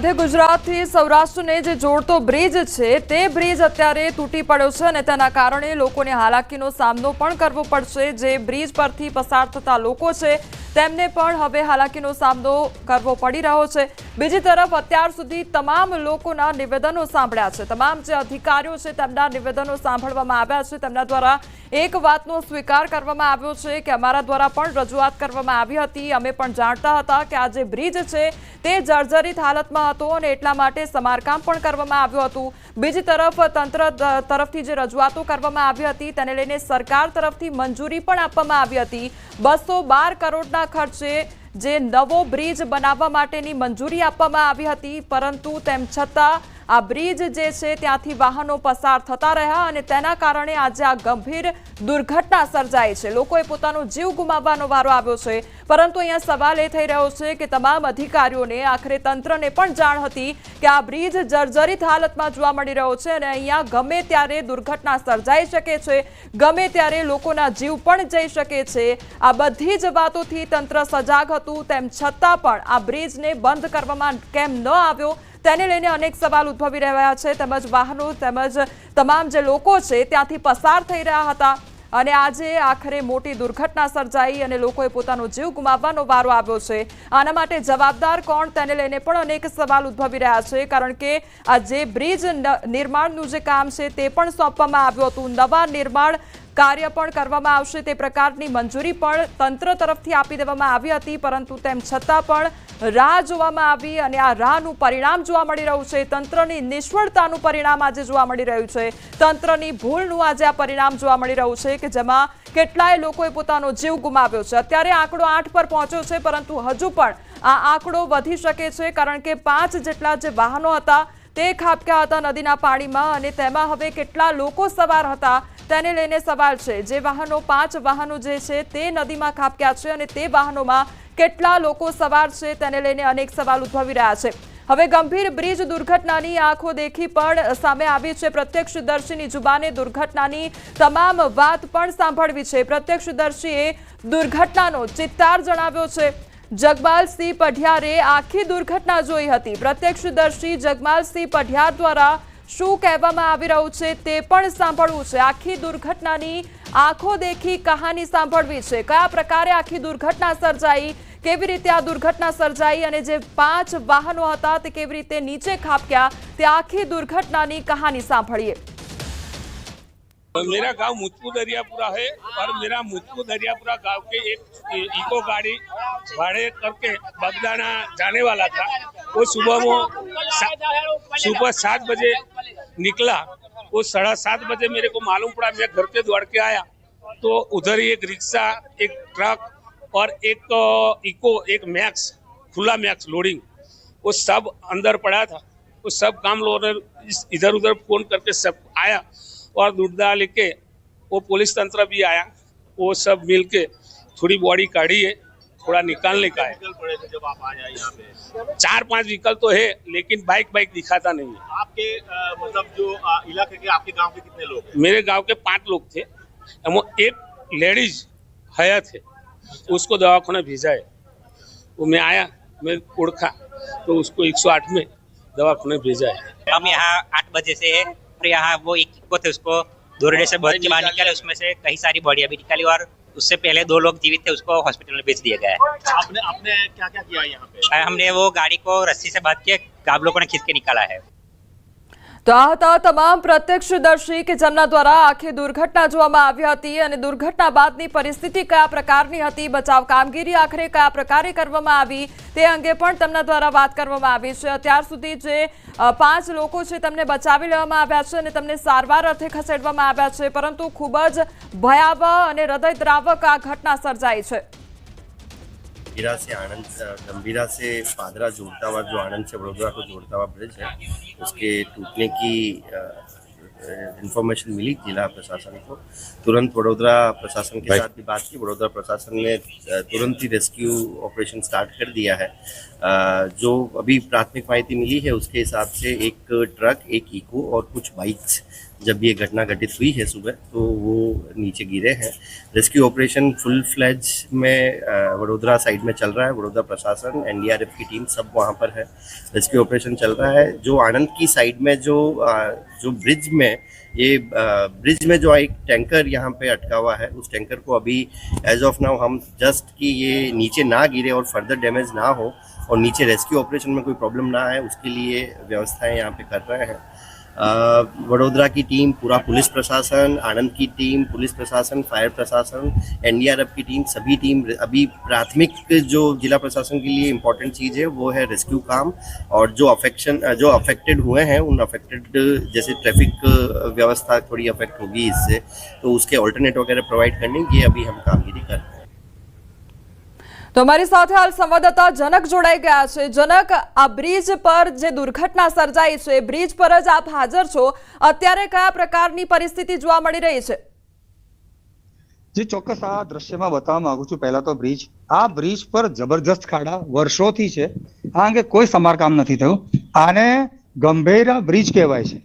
મધ્ય ગુજરાતથી સૌરાષ્ટ્રને જે જોડતો બ્રિજ છે તે બ્રિજ અત્યારે તૂટી પડ્યો છે અને તેના કારણે લોકોને હાલાકીનો સામનો પણ કરવો પડશે। જે બ્રિજ પરથી પસાર થતા લોકો છે તેમને પણ હવે હાલાકીનો સામનો કરવો પડી રહ્યો છે। બીજી તરફ અત્યાર સુધી તમામ લોકોના નિવેદનો સાંભળ્યા છે, તમામ જે અધિકારીઓ છે તેમના નિવેદનો સાંભળવામાં આવ્યા છે। તેમના દ્વારા એક વાતનો સ્વીકાર કરવામાં આવ્યો છે કે અમારા દ્વારા પણ રજૂઆત કરવામાં આવી હતી, અમે પણ જાણતા હતા કે આ જે બ્રિજ છે તે જર્જરિત હાલતમાં હતો અને એટલા માટે સમારકામ પણ કરવામાં આવ્યું હતું। બીજી તરફ તંત્ર તરફથી જે રજૂઆતો કરવામાં આવી હતી તેને લઈને સરકાર તરફથી મંજૂરી પણ આપવામાં આવી હતી। 212 કરોડના ખર્ચે જે નવો બ્રિજ બનાવવા માટેની મંજૂરી આપવામાં આવી હતી, પરંતુ તેમ છતાં આ બ્રિજ જે છે ત્યાંથી વાહનો પસાર થતા રહ્યા અને તેના કારણે આજે આ ગંભીર દુર્ઘટના સર્જાઈ છે। લોકોએ પોતાનો જીવ ગુમાવવાનો વારો આવ્યો છે, પરંતુ અહીંયા સવાલ એ થઈ રહ્યો છે કે તમામ અધિકારીઓને આખરે તંત્રને પણ જાણ હતી કે આ બ્રિજ જર્જરિત હાલતમાં જોવા મળી રહ્યો છે અને અહીંયા ગમે ત્યારે દુર્ઘટના સર્જાઈ શકે છે, ગમે ત્યારે લોકોના જીવ પણ જઈ શકે છે। આ બધી જ વાતોથી તંત્ર સજાગ હતું, તેમ છતાં પણ આ બ્રિજને બંધ કરવામાં કેમ ન આવ્યો તેને લઈને અનેક સવાલ ઉદ્ભવી રહ્યા છે। તેમજ વાહનો તેમજ તમામ જે લોકો છે ત્યાંથી પસાર થઈ રહ્યા હતા અને આજે આખરે મોટી દુર્ઘટના સર્જાઈ અને લોકોએ પોતાનો જીવ ગુમાવવાનો વારો આવ્યો છે। આના માટે જવાબદાર કોણ તેને લઈને પણ અનેક સવાલ ઉદ્ભવી રહ્યા છે, કારણ કે આ જે બ્રિજ નિર્માણનું જે કામ છે તે પણ સોંપવામાં આવ્યું હતું, નવા નિર્માણ કાર્ય પણ કરવામાં આવશે તે પ્રકારની મંજૂરી પણ તંત્ર તરફથી આપી દેવામાં આવી હતી, પરંતુ તેમ છતાં પણ રાહ જોવામાં આવી અને આ રાહનું પરિણામ જોવા મળી રહ્યું છે। તંત્રની નિષ્ફળતાનું પરિણામ આજે જોવા મળી રહ્યું છે, તંત્રની ભૂલનું આજે આ પરિણામ જોવા મળી રહ્યું છે કે જેમાં કેટલાય લોકોએ પોતાનો જીવ ગુમાવ્યો છે। અત્યારે આંકડો 8 પર પહોંચ્યો છે, પરંતુ હજુ પણ આ આંકડો વધી શકે છે, કારણ કે 5 જેટલા જે વાહનો હતા તે ખાબક્યા હતા નદીના પાણીમાં અને તેમાં હવે કેટલા લોકો સવાર હતા તેને લઈને સવાલ છે। જે વાહનો 5 વાહનો જે છે તે નદીમાં ખાબક્યા છે અને તે વાહનોમાં કેટલા લોકો સવાર છે તેને લઈને અનેક સવાલ ઉદ્ભવી રહ્યા છે। હવે ગંભીર બ્રિજ દુર્ઘટનાની આંખો દેખી પણ સામે આવી છે। પ્રત્યક્ષદર્શીની જુબાને દુર્ઘટનાની તમામ વાત પણ સાંભળવી છે। પ્રત્યક્ષદર્શીએ દુર્ઘટનાનો ચિત્તાર જણાવ્યો છે। જગમાલસિંહ પઢિયારે આખી દુર્ઘટના જોઈ હતી। પ્રત્યક્ષદર્શી જગમાલસિંહ પઢિયાર દ્વારા શું કહેવામાં આવી રહ્યું છે તે પણ સાંભળવું છે। આખી દુર્ઘટનાની આંખો દેખી કહાની સાંભળવી છે। કયા પ્રકારે આખી દુર્ઘટના સર્જાઈ, કેવી રીતે આ દુર્ઘટના સર્જાઈ અને જે 5 વાહનો હતા તે કેવી રીતે નીચે ખાબક્યા તે આખી દુર્ઘટનાની कहानी सांभळिए। मेरा गांव मुझपुर दरियापुरा है और मेरा मुझपुर दरियापुरा गांव के एक इको गाड़ी भाड़े करके बगदाना जाने वाला था। वो सुबह 7 बजे निकला। वो 7:30 बजे मेरे को मालूम पड़ा, मैं घर पे दौड़ के आया तो उधर ही एक रिक्शा, एक ट्रक और एक इको, एक मैक्स, खुला मैक्स लोडिंग, वो सब अंदर पड़ा था। वो सब काम लोगों ने इधर उधर फोन करके सब आया और दुर्दा लेके वो पुलिस तंत्र भी आया। वो सब मिलके थोड़ी बॉडी काढ़ी है, थोड़ा निकालने का है। जब आप आए यहाँ पे 4-5 व्हीकल तो है, लेकिन बाइक दिखाता नहीं है। आपके मतलब जो इलाके के आपके गांव के कितने लोग हैं? मेरे गांव के 5 लोग थे। एक लेडीज हयात है, उसको दवाखाना भेजा है। वो मैं आया, मैं उड़खा तो उसको 108 में दवाखाना भेजा है। हम यहाँ 8 बजे से है और यहाँ वो एक को थे, उसको दौड़ने से बहुत के बाहर निकाले, उसमें से कई सारी बॉडियां भी निकाली और उससे पहले 2 लोग जीवित थे, उसको हॉस्पिटल में भेज दिया गया है। आपने क्या क्या किया यहाँ पे? हमने वो गाड़ी को रस्सी से बांध के आप लोगों ने खींच के निकाला है। તો આ હતા તમામ પ્રત્યક્ષદર્શી કે જેમના દ્વારા આખી દુર્ઘટના જોવામાં આવી હતી અને દુર્ઘટના બાદની પરિસ્થિતિ કયા પ્રકારની હતી, બચાવ કામગીરી આખરે કયા પ્રકારે કરવામાં આવી તે અંગે પણ તેમના દ્વારા વાત કરવામાં આવી છે। અત્યાર સુધી જે 5 લોકો છે તેમને બચાવી લેવામાં આવ્યા છે અને તેમને સારવાર અર્થે ખસેડવામાં આવ્યા છે, પરંતુ ખૂબ જ ભયાવહ અને હૃદયદ્રાવક આ ઘટના સર્જાઈ છે। गंभीरा से आनंद, गंभीरा से पादरा जोड़ता हुआ जो आनंद से वडोदरा को जोड़ता हुआ ब्रिज है, उसके टूटने की इन्फॉर्मेशन मिली जिला प्रशासन को। तुरंत वडोदरा प्रशासन के साथ भी बात की। वडोदरा प्रशासन ने तुरंत ही रेस्क्यू ऑपरेशन स्टार्ट कर दिया है। जो अभी प्राथमिक माहिती मिली है उसके हिसाब से एक ट्रक, एक इको और कुछ बाइक्स जब ये घटना घटित हुई है सुबह तो वो नीचे गिरे हैं। रेस्क्यू ऑपरेशन फुल फ्लैज में वडोदरा साइड में चल रहा है। वडोदरा प्रशासन, एनडीआरएफ की टीम सब वहाँ पर है। रेस्क्यू ऑपरेशन चल रहा है। जो आनंद की साइड में जो ब्रिज में जो एक टैंकर यहाँ पे अटका हुआ है, उस टैंकर को अभी एज ऑफ नाउ हम जस्ट कि ये नीचे ना गिरे और फर्दर डैमेज ना हो और नीचे रेस्क्यू ऑपरेशन में कोई प्रॉब्लम ना आए उसके लिए व्यवस्थाएं यहाँ पे कर रहे हैं। वडोदरा की टीम, पूरा पुलिस प्रशासन, आनंद की टीम, पुलिस प्रशासन, फायर प्रशासन, एनडीआरएफ की टीम, सभी टीम अभी प्राथमिक जो जिला प्रशासन के लिए इम्पोर्टेंट चीज़ है वो है रेस्क्यू काम। और जो अफेक्टेड हुए हैं उन अफेक्टेड जैसे ट्रैफिक व्यवस्था थोड़ी अफेक्ट होगी इससे, तो उसके ऑल्टरनेट वगैरह प्रोवाइड करने की अभी हम कामगिरी कर रहे हैं। तो हमारी साथ हाल संवाददाता जनक जोड़ाई गया है। जनक, आ ब्रिज पर जे दुर्घटना सर्जाई है, ब्रिज पर ज आप हाजर छो, अत्यारे कया प्रकारनी परिस्थिति जोवा मळी रही छे? जी ચોક્કસ આ દ્રશ્યમાં બતાવવા માંગુ છું। પહેલા તો આ બ્રિજ પર જબરજસ્ત ખાડા વર્ષોથી છે। આ અંગે કોઈ સમારકામ નથી થયું। આને ગંભીરા બ્રિજ કહેવાય છે।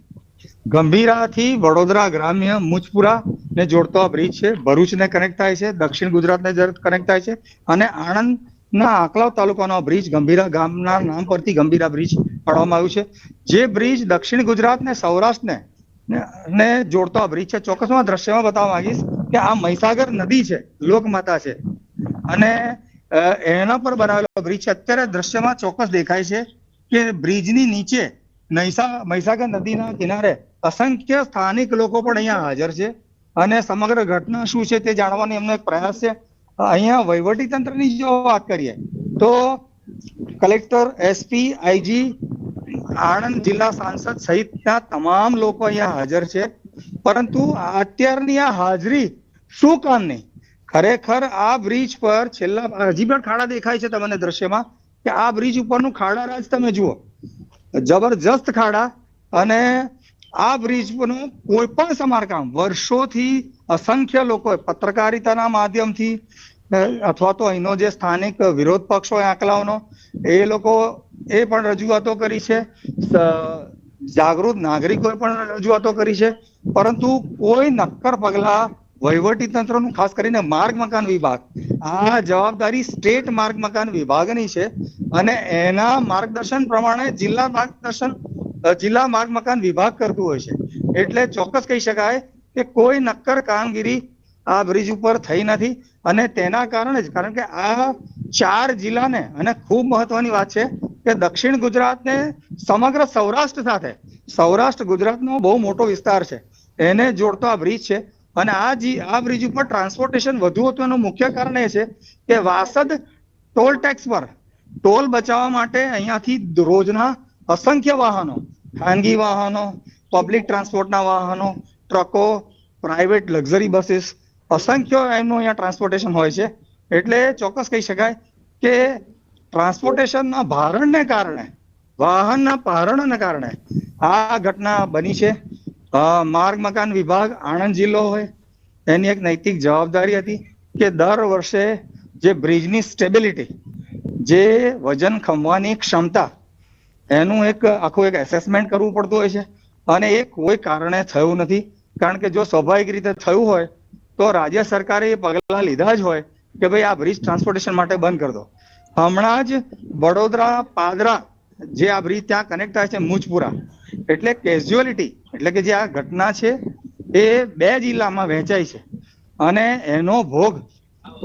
ગંભીરાથી વડોદરા ગ્રામ્ય મુજપુરા ને જોડતો આ બ્રિજ છે। ભરૂચને કનેક્ટ થાય છે, દક્ષિણ ગુજરાતને કનેક્ટ થાય છે અને આણંદના આંકલાવ તાલુકાનો આ બ્રિજ ગંભીરા ગામના નામ પરથી ગંભીરા બ્રિજ પાડવામાં આવ્યું છે। જે બ્રિજ દક્ષિણ ગુજરાતને સૌરાષ્ટ્રને જોડતો આ બ્રિજ છે। ચોક્કસ હું આ દ્રશ્યમાં બતાવવા માંગીશ કે આ મહીસાગર નદી છે, લોકમાતા છે અને એના પર બનાવેલો બ્રિજ છે। અત્યારે દ્રશ્યમાં ચોક્કસ દેખાય છે કે બ્રિજની નીચે મહીસાગર નદીના કિનારે અસંખ્ય સ્થાનિક લોકો પણ અહીંયા હાજર છે અને સમગ્ર ઘટના શું છે તે જાણવાનો એમનો એક પ્રયાસ છે। અહીંયા વહીવટી તંત્રની જો વાત કરીએ તો કલેક્ટર, એસપી, આઈજી, આણંદ જિલ્લા સાંસદ સહિતના તમામ લોકો અહીંયા હાજર છે, પરંતુ અત્યારની આ હાજરી શું કામની? ખરેખર આ બ્રિજ પર છેલ્લા હજી પણ ખાડા દેખાય છે તમને દ્રશ્યમાં કે આ બ્રિજ ઉપરનું ખાડા રાજ તમે જુઓ, જબરજસ્ત ખાડા અને આ બ્રિજ પરનું કોઈ પણ સમારકામ વર્ષોથી અસંખ્ય લોકો પત્રકારિતાના માધ્યમથી અથવા તો અહીંનો જે સ્થાનિક વિરોધ પક્ષ હોય આંકલાઓનો એ લોકો એ પણ રજૂઆતો કરી છે, જાગૃત નાગરિકોએ પણ રજૂઆતો કરી છે, પરંતુ કોઈ નક્કર પગલા વહીવટી તંત્રનું ખાસ કરીને માર્ગ મકાન વિભાગ, આ જવાબદારી સ્ટેટ માર્ગ મકાન વિભાગની છે અને એના માર્ગદર્શન પ્રમાણે જિલ્લા માર્ગ મકાન વિભાગ કરતું હોય છે। એટલે ચોક્કસ કહી શકાય કે કોઈ નક્કર કામગીરી આ બ્રિજ ઉપર થઈ નથી અને તેના કારણે જ, કારણ કે આ 4 જિલ્લાને અને ખૂબ મહત્વની વાત છે કે દક્ષિણ ગુજરાતને સમગ્ર સૌરાષ્ટ્ર ગુજરાતનો બહુ મોટો વિસ્તાર છે, એને જોડતો આ બ્રિજ છે અને આ બ્રિજ ઉપર ટ્રાન્સપોર્ટેશન વધુ હતું એનું મુખ્ય કારણ એ છે કે વાસદ ટોલ ટેક્સ પર ટોલ બચાવવા માટે અહીંયાથી રોજના અસંખ્ય વાહનો, ખાનગી વાહનો, પબ્લિક ટ્રાન્સપોર્ટના વાહનો, ટ્રકો, પ્રાઇવેટ લક્ઝરી બસીસ, અસંખ્ય એમનું અહીંયા ટ્રાન્સપોર્ટેશન હોય છે। એટલે ચોક્કસ કહી શકાય કે ટ્રાન્સપોર્ટેશનના ભારણને કારણે, વાહનના ભારણને કારણે આ ઘટના બની છે। માર્ગ મકાન વિભાગ, આણંદ જિલ્લો હોય, એની એક નૈતિક જવાબદારી હતી કે દર વર્ષે જે બ્રિજની સ્ટેબિલિટી, જે વજન ખમવાની ક્ષમતા, એનું આખું એક એસેસમેન્ટ કરવું પડતું હોય છે અને એ કોઈ કારણે થયું નથી। કારણ કે જો સ્વાભાવિક રીતે થયું હોય તો રાજ્ય સરકારે એ પગલા લીધા જ હોય કે ભાઈ આ બ્રિજ ટ્રાન્સપોર્ટેશન માટે બંધ કરી દો। હમણાં જ વડોદરા પાદરા જે આ બ્રિજ ત્યાં કનેક્ટ થાય છે મુજપુરા, એટલે કેઝ્યુઅલિટી એટલે કે જે આ ઘટના છે એ 2 જિલ્લામાં વહેંચાઈ છે અને એનો ભોગ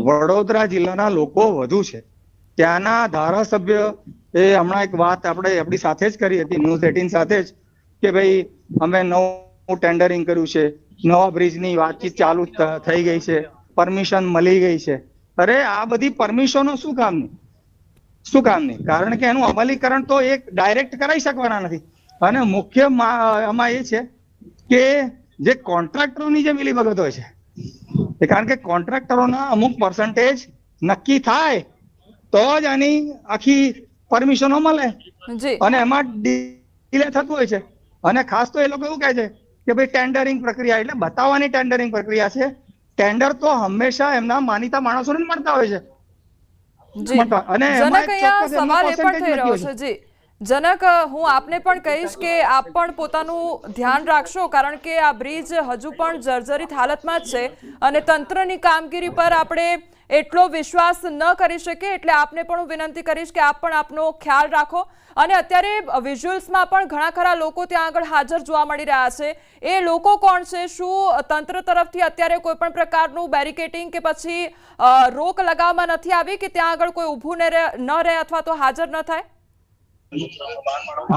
વડોદરા જિલ્લાના લોકો વધુ છે। ત્યાંના ધારાસભ્ય એ હમણાં એક વાત આપણે આપણી સાથે જ કરી હતી ન્યૂઝ 18 સાથે જ કે ભાઈ અમે નવું ટેન્ડરિંગ કર્યું છે, નવા બ્રિજની વાતચીત ચાલુ થઈ ગઈ છે, પરમિશન મળી ગઈ છે। અરે આ બધી પરમિશનો શું કામની? કારણ કે એનું અમલીકરણ તો એક ડાયરેક્ટ કરાવી શકવાના નથી અને મુખ્ય આમાં એ છે કે જે કોન્ટ્રાક્ટરોની જે મિલીભગત હોય છે, કારણ કે કોન્ટ્રાક્ટરોના અમુક પર્સન્ટેજ નક્કી થાય તો જ આની આખી પરમિશનો મળે અને એમાં ડિલે થતું હોય છે। અને ખાસ તો એ લોકો એવું કહે છે કે ભાઈ ટેન્ડરિંગ પ્રક્રિયા એટલે બતાવવાની ટેન્ડરિંગ પ્રક્રિયા છે। ટેન્ડર તો હંમેશા એમના માનીતા માણસોને મળતા હોય છે, જી અને એમાં જનક, એક અહીંયા ચોક્કસ એમનો સવાલ એ પણ percentage થઈ રહ્યો લખ્યો છે. જી જનક, હું આપને પણ કહીશ કે આપ પણ પોતાનું ધ્યાન રાખશો, કારણ કે આ બ્રિજ હજુ પણ જર્જરિત હાલતમાં જ છે અને તંત્રની કામગીરી પર આપણે એટલો વિશ્વાસ ન કરી શકીએ, એટલે આપને પણ હું વિનંતી કરીશ કે આપ પણ આપનો ખ્યાલ રાખો. અને અત્યારે વિઝ્યુઅલ્સમાં પણ ઘણા ખરા લોકો ત્યાં આગળ હાજર જોવા મળી રહ્યા છે. એ લોકો કોણ છે? શું તંત્ર તરફથી અત્યારે કોઈ પણ પ્રકારનું બેરિકેડિંગ કે પછી રોક લગાવવામાં નથી આવી કે ત્યાં આગળ કોઈ ઊભું ન રહે અથવા તો હાજર ન થાય?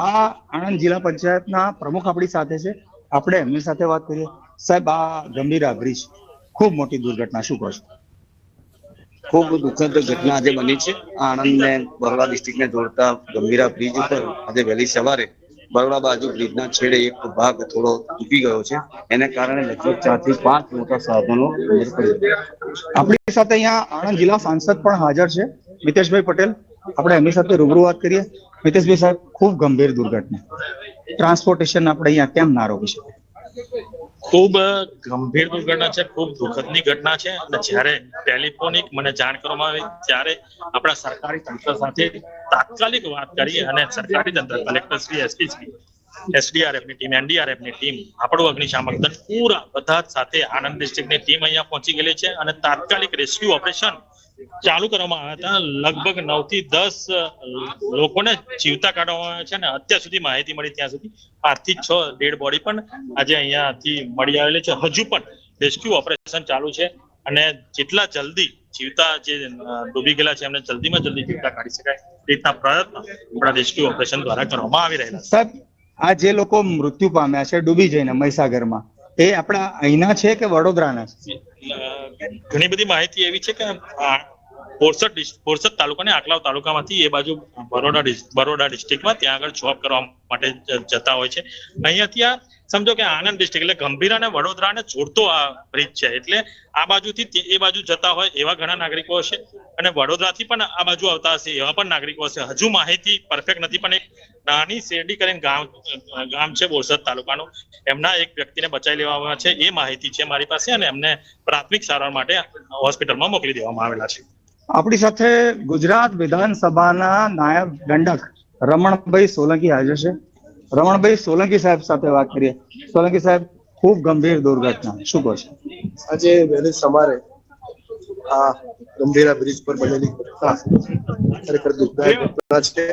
આ આણંદ જિલ્લા પંચાયતના પ્રમુખ આપણી સાથે છે, આપણે એમની સાથે વાત કરીએ. સાહેબ, આ ગંભીરા બ્રિજ ખૂબ મોટી દુર્ઘટના, શું કહો છો? ખૂબ દુઃખદ ઘટના આજે બની છે. આણંદ ને બરોડા ડિસ્ટ્રિક્ટને જોડતા ગંભીરા બ્રિજ ઉપર આજે વહેલી સવારે બરોડા બાજુ બ્રિજના છેડે એક ભાગ થોડો તૂટી ગયો છે. એને કારણે લગભગ 4 થી 5 મોટા સાધનો અંદર પડી ગયા. આપણી સાથે અહીંયા આણંદ જિલ્લા સાંસદ પણ હાજર છે, મિતેશભાઈ પટેલ. આપણે એમની સાથે રૂબરૂ વાત કરીએ. મિતેશભાઈ સાહેબ, ખૂબ ગંભીર દુર્ઘટના, ટ્રાન્સપોર્ટેશન આપણે અહીંયા કેમ ના રોકી શકીએ? ખૂબ ગંભીર દુર્ઘટના છે, ખૂબ દુઃખદની ઘટના છે. અને જ્યારે ટેલિફોનિક મને જાણ કરવામાં આવી ત્યારે આપણા સરકારી તંત્ર સાથે તાત્કાલિક વાત કરી અને સરકારી તંત્ર, collector Shri, SP Shri, SDRF ની ટીમ, એનડીઆરએફ ની ટીમ, આપણું અગ્નિશામક દળ પૂરા બધા સાથે આણંદ ડિસ્ટ્રિક્ટની ટીમ અહીંયા પહોંચી ગયેલી છે અને તાત્કાલિક રેસ્ક્યુ ઓપરેશન ચાલુ કરવામાં આવ્યા હતા. લગભગ 9 થી 10 લોકોને જીવતા કાઢવામાં આવ્યા છે અને અત્યાર સુધી માહિતી મળી ત્યાં સુધી 5 થી 6 ડેડ બોડી પણ આજે અહીંયાથી મળી આવેલી છે. હજુ પણ રેસ્ક્યુ ઓપરેશન ચાલુ છે અને જેટલા જલ્દી જીવતા જે ડૂબી ગયેલા છે એમને જલ્દીમાં જલ્દી જીવતા કાઢી શકાય એ રીતના પ્રયત્ન આપણા રેસ્ક્યુ ઓપરેશન દ્વારા કરવામાં આવી રહેલા છે. સાહેબ, આ જે લોકો મૃત્યુ પામ્યા છે ડૂબી જઈને મહીસાગરમાં, એ આપણા અહીંના છે કે વડોદરાના છે? ઘણી બધી માહિતી એવી છે કે બોરસદ તાલુકાને આકલાવ તાલુકામાંથી એ બાજુ બરોડા ડિસ્ટ્રિક્ટમાં ત્યાં આગળ જોબ કરવા માટે જતા હોય છે. અહીંયાથી આ સમજો કે આણંદ ડિસ્ટ્રિક્ટ એટલે ગંભીરા અને વડોદરાને જોડતો આ બ્રિજ છે, એટલે આ બાજુથી એ બાજુ જતા હોય એવા ઘણા નાગરિકો હશે અને વડોદરાથી પણ આ બાજુ આવતા હશે એવા પણ નાગરિકો હશે. હજુ માહિતી પરફેક્ટ નથી, પણ એક નાની શેરડી કરીને ગામ છે બોરસદ તાલુકાનું, એમના એક વ્યક્તિને બચાવી લેવામાં છે એ માહિતી છે મારી પાસે અને એમને પ્રાથમિક સારવાર માટે હોસ્પિટલમાં મોકલી દેવામાં આવેલા છે. આપણી સાથે ગુજરાત વિધાનસભાના નાયબ દંડક રમણભાઈ સોલંકી હાજર છે. રમણભાઈ સોલંકી સાહેબ સાથે વાત કરીએ. સોલંકી સાહેબ, ખૂબ ગંભીર દુર્ઘટના, શું કહો છો? આજે વહેલી સવારે આ ગંભીરા બ્રિજ પર બનેલી ઘટના ખરેખર દુઃખદાયક ઘટના છે.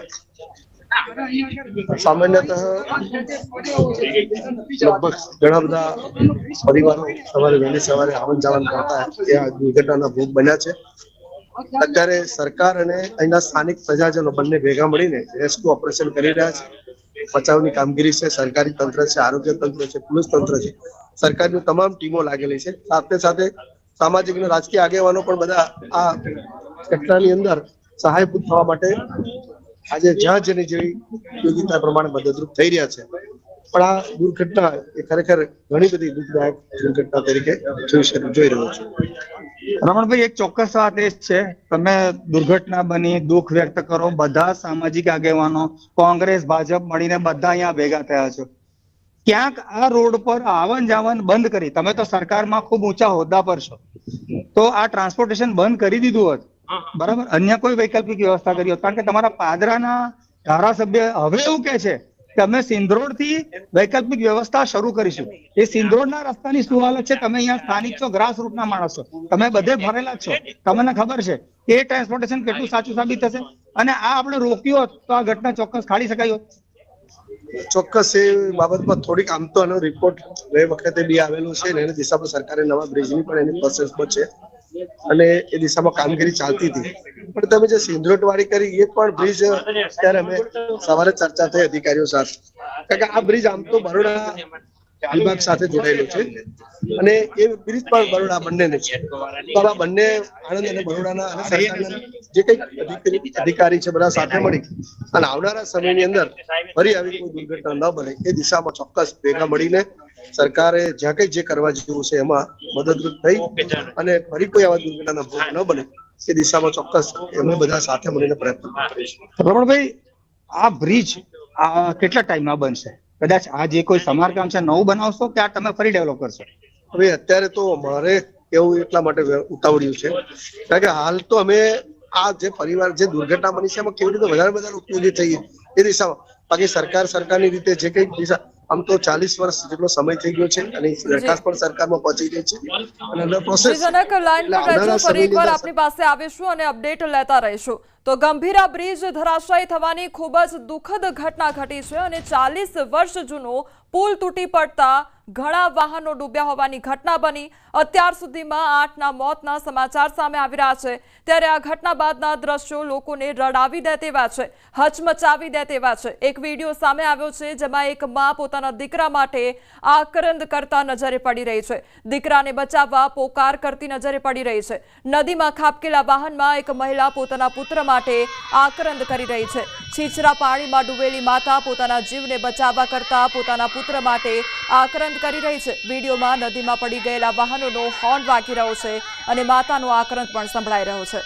સામાન્યતઃ લગભગ ઘણા બધા પરિવારો સવારે વહેલી સવારે આવન જાવન કરતા એ આ દુર્ઘટનાના ભોગ બન્યા છે. અત્યારે સરકાર અને અહીંના સ્થાનિક પ્રજાજનો બંને ભેગા મળીને રેસ્ક્યુ ઓપરેશન કરી રહ્યા છે. બચાવની કામગીરી છે, સરકારી તંત્ર છે, આરોગ્ય તંત્ર છે, પોલીસ તંત્ર છે, સરકારની તમામ ટીમો લાગેલી છે. સાથે સાથે સામાજિક અને રાજકીય આગેવાનો પણ બધા આ ઘટનાની અંદર સહાયભૂત થવા માટે આજે જ્યાં જેની જેવી યોગ્યતા પ્રમાણે મદદરૂપ થઈ રહ્યા છે. પણ આ દુર્ઘટના એ ખરેખર ઘણી બધી દુઃખદાયક દુર્ઘટના તરીકે જોઈ રહ્યો છું. રમણભાઈ, એક ચોક્કસ વાત એ છે, તમે દુર્ઘટના બની દુઃખ વ્યક્ત કરો, બધા સામાજિક આગેવાનો, કોંગ્રેસ, ભાજપ મળીને બધા અહીંયા ભેગા થયા છો. ક્યાંક આ રોડ પર આવન જાવન બંધ કરી, તમે તો સરકારમાં ખૂબ ઊંચા હોદ્દા પર છો, તો આ ટ્રાન્સપોર્ટેશન બંધ કરી દીધું હોત, બરાબર, અન્ય કોઈ વૈકલ્પિક વ્યવસ્થા કરી હોત, કારણ કે તમારા પાદરાના ધારાસભ્ય હવે એવું કે છે કે અમે સિંધરોડ થી વૈકલ્પિક વ્યવસ્થા શરૂ કરીશું. એ સિંધરોડના રસ્તાની શું હાલત છે? તમે અહીંયા સ્થાનિક છો, ગ્રાસ રૂટના માણસ છો, તમે બધે ભરેલા છો, તમને ખબર છે કે એ ટ્રાન્સપોર્ટેશન કેટલું સાચું સાબિત થશે અને આ આપણે રોક્યું હોત તો આ ઘટના ચોક્કસ ખાલી શકાય હોત. ચોક્કસ એ બાબતમાં થોડીક આમ તો આનો રિપોર્ટ ગઈ વખતે બી આવેલો છે ને એની દિશામાં સરકારે નવા બ્રિજની પણ એની પ્રોસેસમાં છે અને એ દિશામાં કામગીરી ચાલતી હતી. પણ તમે જે સિંધરોડ વાળી કરી એ પણ બ્રિજ ત્યારે અમે સવારે ચર્ચા થઈ અધિકારીઓ સાથે, કારણ કે આ બ્રિજ આમ તો બરોડા વિભાગ સાથે જોડાયેલો છે અને એ બ્રિજ પણ બરોડા બંનેને છે. તો આ બંને આણંદ અને બરોડાના અને સરકારના જે કઈ અધિકારી છે બધા સાથે મળી અને આવનારા સમયની અંદર ફરી આવી કોઈ દુર્ઘટના ન બને એ દિશામાં ચોક્કસ ભેગા મળીને સરકારે જ્યાં કઈ જે કરવા જેવું છે એમાં મદદરૂપ થઈ અને ફરી કોઈ આવા દુર્ઘટનાના ભોગ ન બને એ દિશામાં ચોક્કસ અમે બધા સાથે મળીને પ્રયત્ન કરીશું. રમણભાઈ, આ બ્રિજ કેટલા ટાઈમમાં બનશે? કદાચ આ જે કોઈ સમારકામ છે નવું બનાવશો કે આ તમે ફરી ડેવલપ કરશો? હવે અત્યારે તો મારે એવું એટલા માટે ઉતાવળ્યું છે કારણ કે હાલ તો અમે આ જે પરિવાર જે દુર્ઘટના બની છે એમાં કેવી રીતે વધારે ઉપયોગી થઈએ એ દિશામાં. બાકી સરકારની રીતે જે કઈ દિશા, આમ તો 40 વર્ષ જેટલો સમય થઈ ગયો છે અને દરખાસ્ત પણ સરકારમાં પહોંચી ગઈ છે અને અંદર પ્રોસેસ. જનક લાઈન પર રહેજો, ફરી એકવાર આપની પાસે આવીશું અને અપડેટ લેતા રહીશું. તો ગંભીરા બ્રિજ ધરાશાયી થવાની ખૂબ જ દુઃખદ ઘટના ઘટી છે અને 40 વર્ષ જૂનો પુલ તૂટી પડતા ઘણા વાહનો ડૂબ્યા હોવાની ઘટના બની. અત્યાર સુધીમાં 8ના મોતના સમાચાર સામે આવી રહ્યા છે. ત્યારે આ ઘટના બાદના દ્રશ્યો લોકોને રડાવી દે તેવા છે, હચમચાવી દે તેવા છે. એક વિડીયો સામે આવ્યો છે જેમાં એક માં પોતાના દીકરા માટે આક્રંદ કરતા નજરે પડી રહી છે. દીકરાને બચાવવા પોકાર કરતી નજરે પડી રહી છે. નદીમાં ખાબકેલા વાહનમાં એક મહિલા પોતાના પુત્ર માટે આક્રંદ કરી રહી છે. છીછરા પાણીમાં ડૂબેલી માતા પોતાના જીવને બચાવવા કરતા પોતાના પુત્ર માટે આક્રંદ કરી રહી છે. વિડીયોમાં નદીમાં પડી ગયેલા વાહનોનો હોર્ન વાગી રહ્યો છે અને માતાનો આક્રંદ પણ સંભળાઈ રહ્યો છે.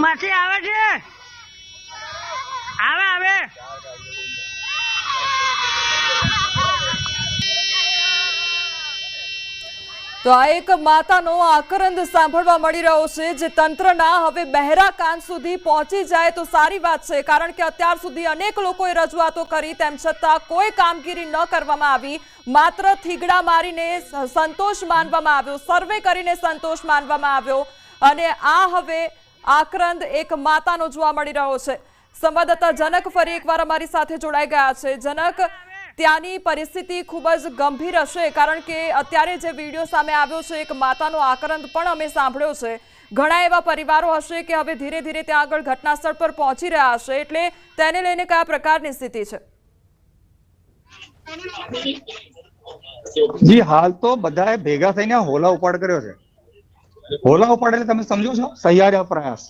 માસી આવે છે, આવે તો આ એક માતાનો આક્રંદ સાંભળવા મળી રહ્યો છે જે તંત્રના હવે બહેરા કાન સુધી પહોંચી જાય તો સારી વાત છે. કારણ કે અત્યાર સુધી અનેક લોકોએ રજૂઆતો કરી, તેમ છતાં કોઈ કામગીરી ન કરવામાં આવી. માત્ર થીગડા મારીને સંતોષ માનવામાં આવ્યો, સર્વે કરીને સંતોષ માનવામાં આવ્યો અને આ હવે આક્રંદ એક માતાનો જોવા મળી રહ્યો છે. સંવાદદાતા જનક ફરી એકવાર અમારી સાથે જોડાઈ ગયા છે. જનક, ત્યાંની પરિસ્થિતિ ખૂબ જ ગંભીર હશે કારણ કે અત્યારે જે વિડીયો સામે આવ્યો છે એક માતાનો આક્રંદ પણ અમે સાંભળ્યો છે. ઘણા એવા પરિવારો હશે કે હવે ધીરે ધીરે ત્યાં આગળ ઘટના સ્થળ પર પહોંચી રહ્યા હશે, એટલે તેને લઈને કયા પ્રકારની સ્થિતિ છે? જી, હાલ તો બધાએ ભેગા થઈને હોલા ઉપાડ કર્યો છે. હોલા ઉપાડ એટલે તમે સમજો છો સહિયારા પ્રયાસ.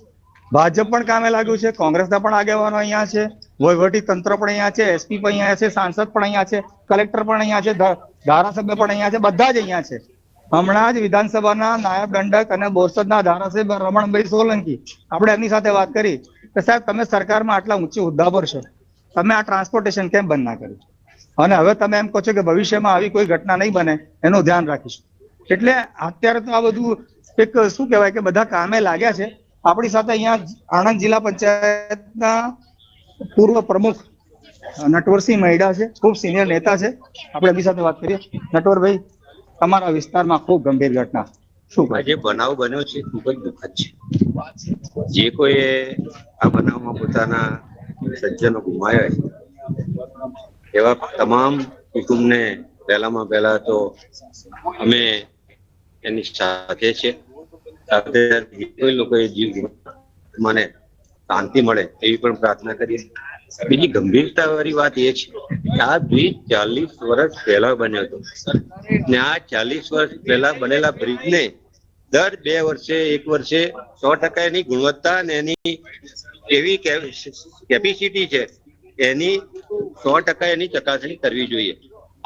ભાજપ પણ કામે લાગ્યું છે, કોંગ્રેસના પણ આગેવાનો અહીંયા છે, વહીવટી તંત્ર પણ અહીંયા છે, એસપી પણ અહીંયા છે, સાંસદ પણ અહીંયા છે, કલેક્ટર પણ અહીંયા છે, ધારાસભ્ય પણ અહીંયા છે, બધા જ અહીંયા છે. હમણાં જ વિધાનસભાના નાયબ દંડક અને બોરસદના ધારાસભ્ય રમણભાઈ સોલંકી, આપણે એમની સાથે વાત કરી કે સાહેબ તમે સરકારમાં આટલા ઊંચી હોદ્દા પર છો, તમે આ ટ્રાન્સપોર્ટેશન કેમ બંધ ના કર્યું અને હવે તમે એમ કહો છો કે ભવિષ્યમાં આવી કોઈ ઘટના નહીં બને એનું ધ્યાન રાખીશું. એટલે અત્યારે તો આ બધું એક શું કહેવાય કે બધા કામે લાગ્યા છે. આપણી સાથે અહીંયા આણંદ જિલ્લા પંચાયતના પૂર્વ પ્રમુખ નટવરસિંહ મૈડા છે, ખૂબ સિનિયર નેતા છે. આપણે એમની સાથે વાત કરીએ. નટવરભાઈ, તમારા વિસ્તારમાં ખૂબ ગંભીર ઘટના શું? જે બનાવ બન્યો છે ખૂબ જ દુઃખદ છે. જે કોઈ આ બનાવમાં પોતાના સજ્જનો ગુમાવ્યા એવા તમામ કુટુંબને પહેલામાં પહેલા તો અમે એની સાથે છે. કોઈ લોકોએ જીવ મને શાંતિ મળે એવી પણ પ્રાર્થના કરીએ. બીજી ગંભીરતા વાળી વાત એ છે કે આ બ્રિજ 40 વર્ષ પહેલા બન્યો હતો ને આ 40 વર્ષ પહેલા બનેલા બ્રિજને દર 2 વર્ષે 1 વર્ષે 100% એની ગુણવત્તા અને એની એવી કેપેસિટી છે એની 100% એની ચકાસણી કરવી જોઈએ.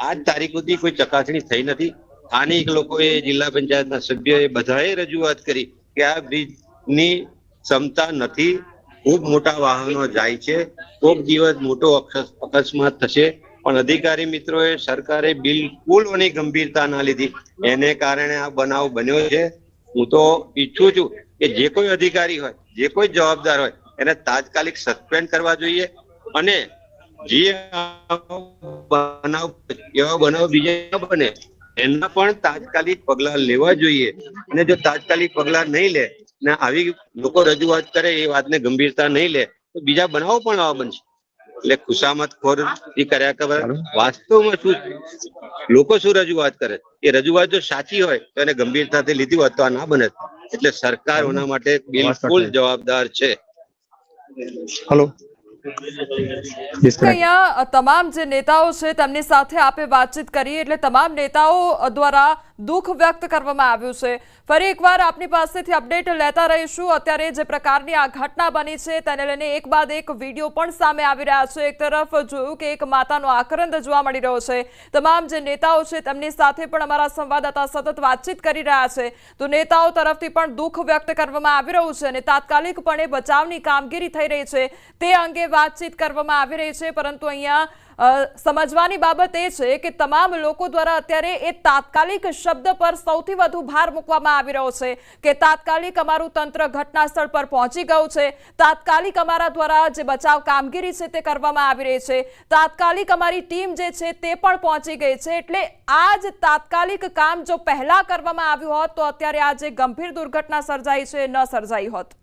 આજ તારીખ સુધી કોઈ ચકાસણી થઈ નથી. સ્થાનિક લોકોએ, જિલ્લા પંચાયતના સભ્યોએ બધાએ રજૂઆત કરી કે આ બ્રિજની ક્ષમતા નથી, ખૂબ મોટા વાહનો જાય છે, કોક દિવસ મોટો અકસ્માત થશે. પણ અધિકારી મિત્રોએ, સરકારે બિલકુલ એની ગંભીરતા ના લીધી, એને કારણે આ બનાવ બન્યો છે. હું તો ઈચ્છું છું કે જે કોઈ અધિકારી હોય, જે કોઈ જવાબદાર હોય એને તાત્કાલિક સસ્પેન્ડ કરવા જોઈએ અને જે એવા બનાવ બીજા બને એના પણ તાત્કાલિક પગલા લેવા જોઈએ. અને જો તાત્કાલિક પગલા નહીં લે ને આવી લોકો રજૂઆત કરે, એ વાતને ગંભીરતા નહીં લે તો બીજા બનાવો પણ આવા બનશે. એટલે ખુશામત ખોર કર્યા ખબર વાસ્તવમાં શું લોકો શું રજૂઆત કરે, એ રજૂઆત જો સાચી હોય તો એને ગંભીરતાથી લીધી હોત તો આ ના બને. એટલે સરકાર એના માટે બિલકુલ જવાબદાર છે. હલો, અહીંયા તમામ જે નેતાઓ છે તેમની સાથે આપે વાતચીત કરી, એટલે તમામ નેતાઓ દ્વારા દુઃખ વ્યક્ત કરવામાં આવ્યું છે। ફરી એકવાર આપની પાસેથી અપડેટ લેતા રહીશું। અત્યારે જે પ્રકારની આ ઘટના બની છે તેને લઈને એક બાદ એક વિડીયો પણ સામે આવી રહ્યા છે। એક તરફ જોયું કે એક માતાનો આક્રંદ જોવા મળી રહ્યો છે। તમામ જે નેતાઓ છે તેમની સાથે પણ અમારા સંવાદદાતા સતત વાતચીત કરી રહ્યા છે, તો નેતાઓ તરફથી પણ દુઃખ વ્યક્ત કરવામાં આવી રહ્યું છે અને તાત્કાલિકપણે બચાવની કામગીરી થઈ રહી છે તે અંગે વાતચીત કરવામાં આવી રહી છે। પરંતુ અહીંયા સમજવાની બાબત એ છે કે તમામ લોકો દ્વારા અત્યારે એ તાત્કાલિક શબ્દ પર સૌથી વધુ ભાર મૂકવામાં આવી રહ્યો છે કે તાત્કાલિક અમારું તંત્ર ઘટના સ્થળ પર પહોંચી ગયું છે, તાત્કાલિક અમારા દ્વારા જે બચાવ કામગીરી છે તે કરવામાં આવી રહી છે, તાત્કાલિક અમારી ટીમ જે છે તે પણ પહોંચી ગઈ છે। એટલે આ જ તાત્કાલિક કામ જો પહેલા કરવામાં આવ્યું હોત તો અત્યારે આ જે ગંભીર દુર્ઘટના સર્જાઈ છે ન સર્જાઈ હોત।